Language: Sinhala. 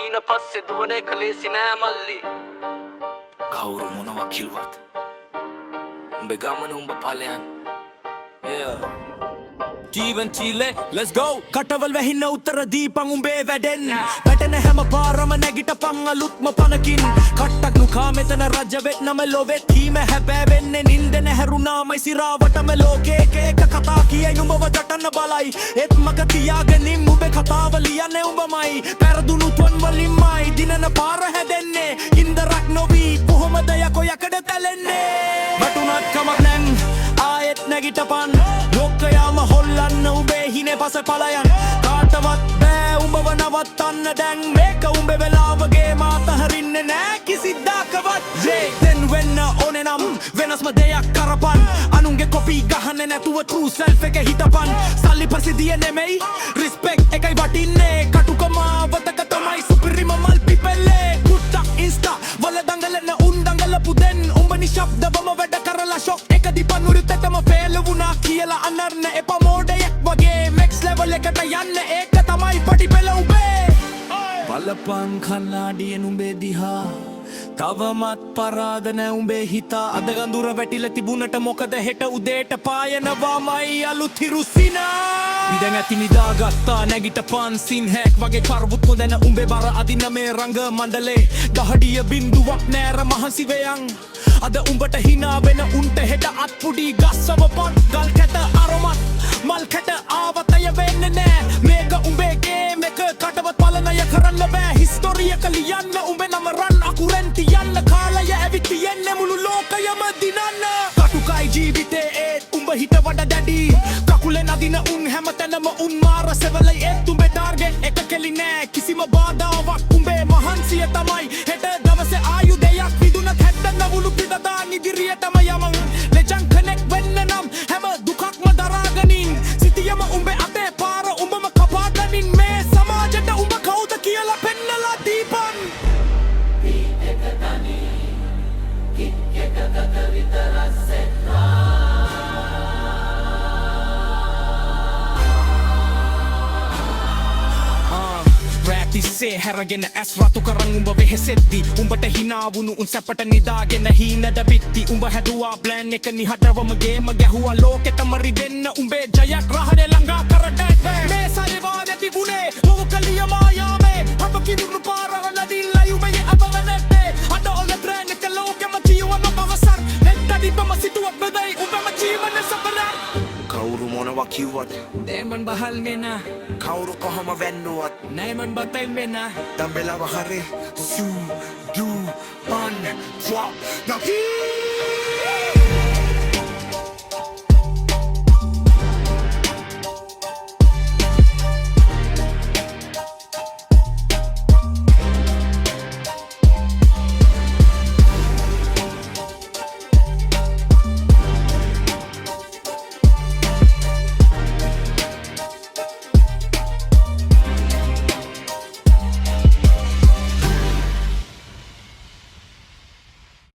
ඊන පස්සේ දුවන එක ලේසි නෑ මල්ලි කවුරු මොනවා කිව්වත් උඹ ගමන උඹ ඵලයන් ජීවන් චීලේ let's go කටවල් වැහින්න උත්තර දීපන් උඹේ වැඩෙන් වැටෙන හැම පාරම නැගිටපන් අලුත්ම පනකින් කට්ටක් නුකා මෙතන රජ වෙන්නම ලොවෙත් කීම හැබෑ වෙන්නේ නින්ද නැහැරුණාමයි සිරාවටම ලෝකේ එක කතා කියයි උඹව ජටන්න බලයි ඒත් මග තියාගෙනින් උඹේ කතාව ලියන්නේ උඹමයි පෙරදුණු තුන් වලින්මයි දිනන පාර හැදෙන්නේ ඉන්දරක් නොවී කොහොමද යකෝ යකඩ තැලෙන්නේ වටුනත් කමක් නැන් ආයෙත් නැගිටපන් ලෝකයාම හොල්ලන්න උඹේ හිනේ පස පලයන් කාටවත් බෑ උඹව නවත්තන්න දැන් මේක උඹේ වෙලාවගේ මාත හරින්නේ නෑ කිසිදාකවත් දැන් වෙන්න ඕනේ නම් වෙනස්ම දෙයක් කරපන් අනුන්ගේ කොපි ගහන්නේ නැතුව true self එක හිතපන් සල්ලි ප්‍රසිද්ධිය නෙමෙයි respect එකයි වටින්නේ කටුකමාවතක තමයි සුපිරිම මල් පිපෙල්ලේ කුට්ටක් insta වල දඟලන උන් දඟලපු දෙන් උඹ නිශ්ශබ්දවම වැඩ කරලා ෂොක් එක දීපන් උරුත්තටම ෆේල් වුණා කියලා අනර්න එපා මෝඩයෙක් වගේ next level එකට යන්න ඒක තමයි පඩි පෙළ උඹේ බලපං කන්නාඩියෙන් උඹේ දිහා තවමත් පරාද නෑ උඹේ හිතා අද ගඳුර වැටිලා තිබුණට මොකද හෙට උදේට පායනවාමයි අලුත් හිරුසිනා ඉඳන් ඇති නිදාගත්තා නැගිටපන් සින්හැක් වගේ කරවුත් නොදැන උඹේ බර අදින මේ රංග මණ්ඩලේ දහඩිය බින්දුවක් නෑර මහන්සි වෙයන් අද උඹට හිනා වෙන උන්ට හෙට අත්පුඩි ගස්සවපන් ගල් කැට අරමත් මල් කැට ආවතය වෙන්නේ නෑ මේක උඹේ ගේම් එක කටවත් පලනය කරන්න බෑ හිස්ටෝරියක ලියන්න උඹේ නම රන් අකුරෙන් තියන්න කාලය ඇවිත් තියෙන්නේ මුළු ලෝකයම දිනන්න කටුකයි ජීවිතේ ඒත් උඹ හිත වඩ දැඩි කකුලෙන් අදින උන් හැමතැනම උන් මාර සෙවලයි ඒත් උඹේ ටාර්ගෙට් එක කෙලි නෑ කිසිම බාධාවක් උඹේ මහන්සිය තමයි හෙට දවසේ ආයුධයක් විදුනත් හැද්දන්න මුළු පිටදාන් ඉදිරියටම යමන් ලෙජන් කනෙක් වෙන්න නම් හැම දුකක්ම දරාගනින් සිටියම උඹේ අතේ පාර උඹම කපාගනින් මේ සමාජයට උඹ කවුද කියලා පෙන්නලා දීපන් තිස්සේ හැරගෙන ඇස් රතු කරන් උඹ වෙහෙසෙද්දි උඹට හිනාවුණු උන් සැපට නිදාගෙන හීනද පිටි උඹ හැදුවා ප්ලෑන් එක නිහඬවම ගේම ගැහුවා ලෝකෙටම රිදෙන්න උඹේ ජයක් රහනේ ළඟා කරට මේ සරිවා නැති වුණේ මොකලිය මායාමේ අප කිදුණු පාරවල දිල්ලා උඹේ අපවලත්තේ අද ඔල ප්ලෑන් එක ලෝකෙම ජීවම පවසර් නැත්තදීපම සිටුවක් බදයි උඹම ජීවන සපරා කවුරු මොනවා කිව්වත් දෙමන් බහල් මෙනා කවුරු කොහොම වැන්නුවත් නෑමන් බතල් මෙනා දම්බෙලාව හරි සූ දූ පන් ෆ්ලොප්